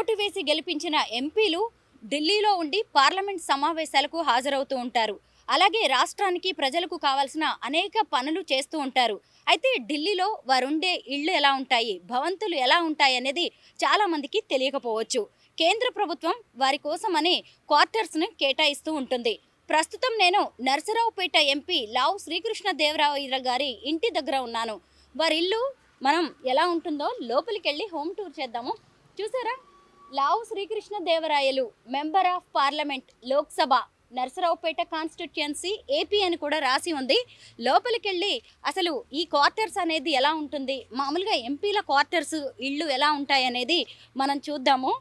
Vote వేసి గెలిపించిన ఎంపీలు ఢిల్లీలో ఉండి పార్లమెంట్ సమావేశాలకు హాజరవుతూ ఉంటారు. అలాగే రాష్ట్రానికి ప్రజలకు కావాల్సిన అనేక పనులు చేస్తూ ఉంటారు. అయితే ఢిల్లీలో వారుండే ఇళ్ళు ఎలా ఉంటాయి, భవంతులు ఎలా ఉంటాయి అనేది చాలామందికి తెలియకపోవచ్చు. కేంద్ర ప్రభుత్వం వారి కోసమని క్వార్టర్స్ను కేటాయిస్తూ ఉంటుంది. ప్రస్తుతం నేను నరసరావుపేట ఎంపీ లావు శ్రీకృష్ణదేవరాయలు గారి ఇంటి దగ్గర ఉన్నాను. వారి ఇల్లు మనం ఎలా ఉంటుందో లోపలికి వెళ్ళి హోమ్ టూర్ చేద్దాము. చూసారా, Lavu Srikrishnadevarayalu member of parliament Lok Sabha Narasaraopet constituency AP అని కూడా రాసి ఉంది. లోపలికి వెళ్ళి అసలు ఈ క్వార్టర్స్ అనేది ఎలా ఉంటుంది, మామూలుగా ఎంపీల క్వార్టర్స్ ఇళ్ళు ఎలా ఉంటాయి అనేది మనం చూద్దాము.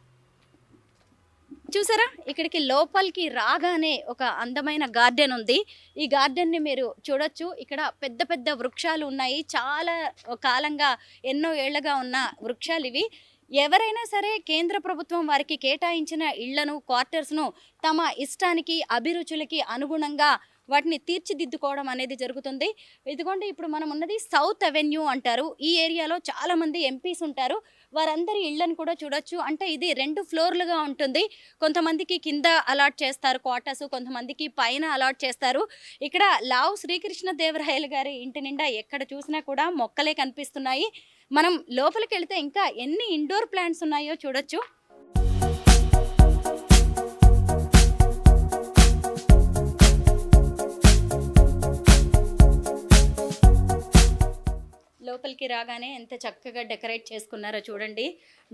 చూసారా, ఇక్కడికి లోపలికి రాగానే ఒక అందమైన గార్డెన్ ఉంది. ఈ గార్డెన్ని మీరు చూడొచ్చు. ఇక్కడ పెద్ద పెద్ద వృక్షాలు ఉన్నాయి. చాలా కాలంగా ఎన్నో ఏళ్లుగా ఉన్న వృక్షాలు ఇవి. ఎవరైనా సరే కేంద్ర ప్రభుత్వం వారికి కేటాయించిన ఇళ్లను, క్వార్టర్స్ను తమ ఇష్టానికి, అభిరుచులకి అనుగుణంగా వాటిని తీర్చిదిద్దుకోవడం అనేది జరుగుతుంది. ఇదిగోండి, ఇప్పుడు మనం ఉన్నది సౌత్ అవెన్యూ అంటారు. ఈ ఏరియాలో చాలామంది ఎంపీస్ ఉంటారు. వారందరి ఇళ్లను కూడా చూడొచ్చు. అంటే ఇది 2 ఫ్లోర్లుగా ఉంటుంది. కొంతమందికి కింద అలాట్ చేస్తారు క్వార్టర్స్, కొంతమందికి పైన అలాట్ చేస్తారు. ఇక్కడ లావు శ్రీకృష్ణదేవరాయలు గారి ఇంటి నిండా ఎక్కడ చూసినా కూడా మొక్కలే కనిపిస్తున్నాయి. మనం లోపలికి వెళితే ఇంకా ఎన్ని ఇండోర్ ప్లాంట్స్ ఉన్నాయో చూడొచ్చు. లోపలికి రాగానే ఎంత చక్కగా డెకరేట్ చేసుకున్నారో చూడండి.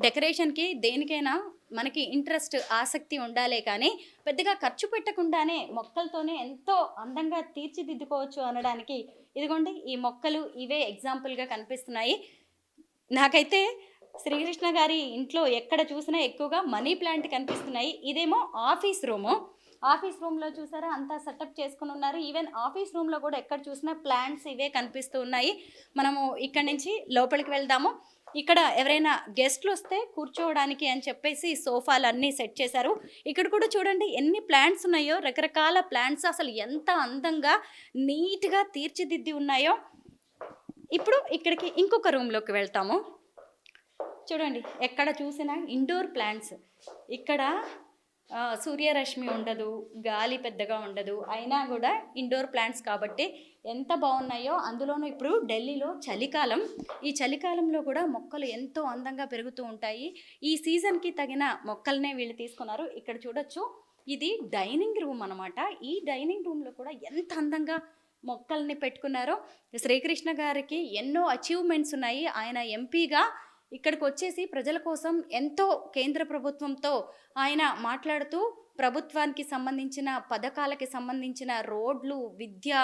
డెకరేషన్కి దేనికైనా మనకి ఇంట్రెస్ట్, ఆసక్తి ఉండాలే కానీ పెద్దగా ఖర్చు పెట్టకుండానే మొక్కలతోనే ఎంతో అందంగా తీర్చిదిద్దుకోవచ్చు అనడానికి ఇదిగోండి ఈ మొక్కలు ఇవే ఎగ్జాంపుల్గా కనిపిస్తున్నాయి. నాకైతే శ్రీకృష్ణ గారి ఇంట్లో ఎక్కడ చూసినా ఎక్కువగా మనీ ప్లాంట్ కనిపిస్తున్నాయి. ఇదేమో ఆఫీస్ రూమ్లో చూసారా అంతా సెటప్ చేసుకుని ఉన్నారు. ఈవెన్ ఆఫీస్ రూమ్లో కూడా ఎక్కడ చూసినా ప్లాంట్స్ ఇవే కనిపిస్తూ ఉన్నాయి. మనము ఇక్కడి నుంచి లోపలికి వెళ్దాము. ఇక్కడ ఎవరైనా గెస్ట్లు వస్తే కూర్చోవడానికి అని చెప్పేసి సోఫాలు అన్నీ సెట్ చేశారు. ఇక్కడ కూడా చూడండి ఎన్ని ప్లాంట్స్ ఉన్నాయో, రకరకాల ప్లాంట్స్ అసలు ఎంత అందంగా నీట్గా తీర్చిదిద్ది ఉన్నాయో. ఇప్పుడు ఇక్కడికి ఇంకొక రూమ్లోకి వెళ్తాము. చూడండి, ఎక్కడ చూసినా ఇండోర్ ప్లాంట్స్. ఇక్కడ సూర్యరశ్మి ఉండదు, గాలి పెద్దగా ఉండదు, అయినా కూడా ఇండోర్ ప్లాంట్స్ కాబట్టి ఎంత బాగున్నాయో. అందులోనూ ఇప్పుడు ఢిల్లీలో చలికాలం. ఈ చలికాలంలో కూడా మొక్కలు ఎంతో అందంగా పెరుగుతూ ఉంటాయి. ఈ సీజన్కి తగిన మొక్కలనే వీళ్ళు తీసుకున్నారు. ఇక్కడ చూడొచ్చు, ఇది డైనింగ్ రూమ్ అనమాట. ఈ డైనింగ్ రూమ్లో కూడా ఎంత అందంగా మొక్కల్ని పెట్టుకున్నారో. శ్రీకృష్ణ గారికి ఎన్నో అచీవ్మెంట్స్ ఉన్నాయి. ఆయన ఎంపీగా ఇక్కడికి వచ్చేసి ప్రజల కోసం ఎంతో కేంద్ర ప్రభుత్వంతో ఆయన మాట్లాడుతూ ప్రభుత్వానికి సంబంధించిన పథకాలకి సంబంధించిన రోడ్లు, విద్య,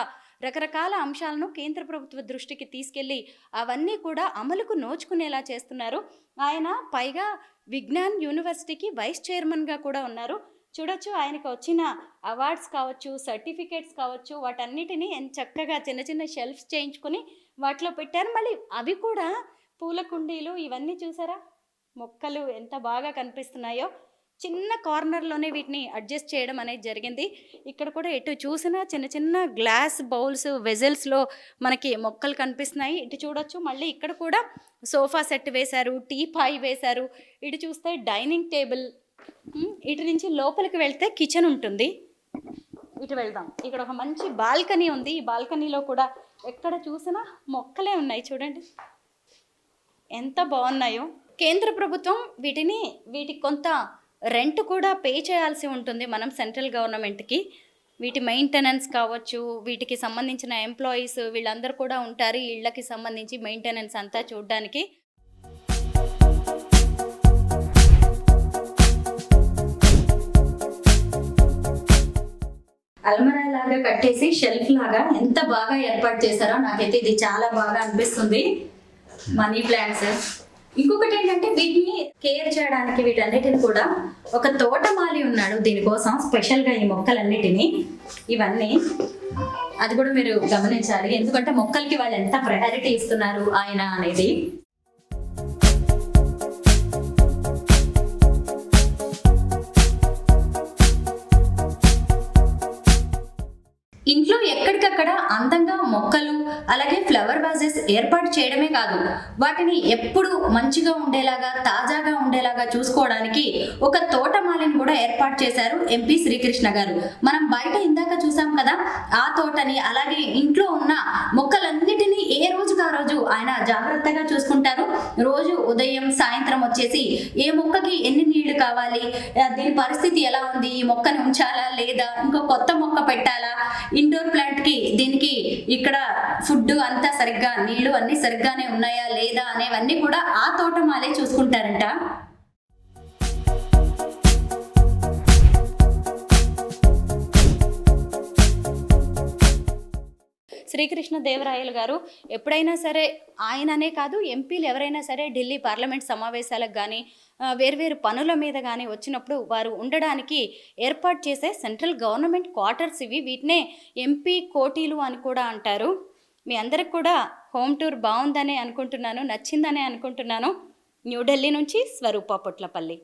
రకరకాల అంశాలను కేంద్ర ప్రభుత్వ దృష్టికి తీసుకెళ్ళి అవన్నీ కూడా అమలుకు నోచుకునేలా చేస్తున్నారు. ఆయన పైగా విజ్ఞాన్ యూనివర్సిటీకి వైస్ చైర్మన్గా కూడా ఉన్నారు. చూడొచ్చు, ఆయనకు వచ్చిన అవార్డ్స్ కావచ్చు, సర్టిఫికేట్స్ కావచ్చు, వాటన్నిటినీ చక్కగా చిన్న చిన్న షెల్ఫ్స్ చేయించుకొని వాటిలో పెట్టారు. మళ్ళీ అవి కూడా పూల కుండీలు ఇవన్నీ చూసారా, మొక్కలు ఎంత బాగా కనిపిస్తున్నాయో. చిన్న కార్నర్లోనే వీటిని అడ్జస్ట్ చేయడం అనేది జరిగింది. ఇక్కడ కూడా ఎటు చూసినా చిన్న చిన్న గ్లాస్ బౌల్స్, వెజల్స్లో మనకి మొక్కలు కనిపిస్తున్నాయి. ఇటు చూడొచ్చు, మళ్ళీ ఇక్కడ కూడా సోఫా సెట్ వేశారు, టీపాయ్ వేశారు. ఇటు చూస్తే డైనింగ్ టేబుల్. ఇటు నుంచి లోపలికి వెళ్తే కిచెన్ ఉంటుంది. ఇటు వెళ్దాం. ఇక్కడ ఒక మంచి బాల్కనీ ఉంది. ఈ బాల్కనీలో కూడా ఎక్కడ చూసినా మొక్కలే ఉన్నాయి. చూడండి ఎంత బాగున్నాయో. కేంద్ర ప్రభుత్వం వీటికి కొంత రెంట్ కూడా పే చేయాల్సి ఉంటుంది మనం సెంట్రల్ గవర్నమెంట్కి. వీటి మెయింటెనెన్స్ కావచ్చు, వీటికి సంబంధించిన ఎంప్లాయీస్ వీళ్ళందరూ కూడా ఉంటారు. ఈ ఇళ్ళకి సంబంధించి మెయింటెనెన్స్ అంతా చూడడానికి. అల్మరా లాగా కట్టేసి షెల్ఫ్ లాగా ఎంత బాగా ఏర్పాటు చేశారో నాకైతే ఇది చాలా బాగా అనిపిస్తుంది. Money plants. ఇంకొకటి ఏంటంటే వీటిని కేర్ చేయడానికి వీటన్నిటిని కూడా ఒక తోటమాలి ఉన్నాడు దీనికోసం స్పెషల్గా, ఈ మొక్కలన్నిటినీ. ఇవన్నీ అది కూడా మీరు గమనించాలి, ఎందుకంటే మొక్కలకి వాళ్ళు ఎంత ప్రయారిటీ ఇస్తున్నారు ఆయన అనేది. ఇంట్లో ఎక్కడికక్కడ అందంగా మొక్కలు అలాగే ఫ్లవర్ వాజెస్ ఏర్పాటు చేయడమే కాదు, వాటిని ఎప్పుడు మంచిగా ఉండేలాగా తాజాగా ఉండేలాగా చూసుకోవడానికి ఒక తోటమాలిని కూడా ఏర్పాటు చేశారు ఎంపీ శ్రీకృష్ణ గారు. మనం బయట ఇందాక చూసాం కదా ఆ తోటని, అలాగే ఇంట్లో ఉన్న మొక్కలన్నిటినీ ఏ రోజుకు ఆ రోజు ఆయన జాగ్రత్తగా చూసుకుంటారు. రోజు ఉదయం సాయంత్రం వచ్చేసి ఏ మొక్కకి ఎన్ని నీళ్లు కావాలి, దీని పరిస్థితి ఎలా ఉంది, ఈ మొక్కని ఉంచాలా లేదా, ఇంకో కొత్త మొక్క పెట్టాలా, ఇండోర్ ప్లాంట్ కి దీనికి ఇక్కడ ఫుడ్ అంతా సరిగ్గా నీళ్లు అన్ని సరిగ్గానే ఉన్నాయా లేదా అనేవన్నీ కూడా ఆ తోటమాలే చూసుకుంటారంట. శ్రీకృష్ణ దేవరాయలు గారు ఎప్పుడైనా సరే ఆయననే కాదు ఎంపీలు ఎవరైనా సరే ఢిల్లీ పార్లమెంట్ సమావేశాలకు కానీ వేర్వేరు పనుల మీద కానీ వచ్చినప్పుడు వారు ఉండడానికి ఏర్పాటు చేసే సెంట్రల్ గవర్నమెంట్ క్వార్టర్స్ ఇవి. వీటినే ఎంపీ కోటీలు అని కూడా అంటారు. మీ అందరికి కూడా హోమ్ టూర్ బాగుందనే అనుకుంటున్నాను, నచ్చిందనే అనుకుంటున్నాను. న్యూఢిల్లీ నుంచి స్వరూప పొట్లపల్లి.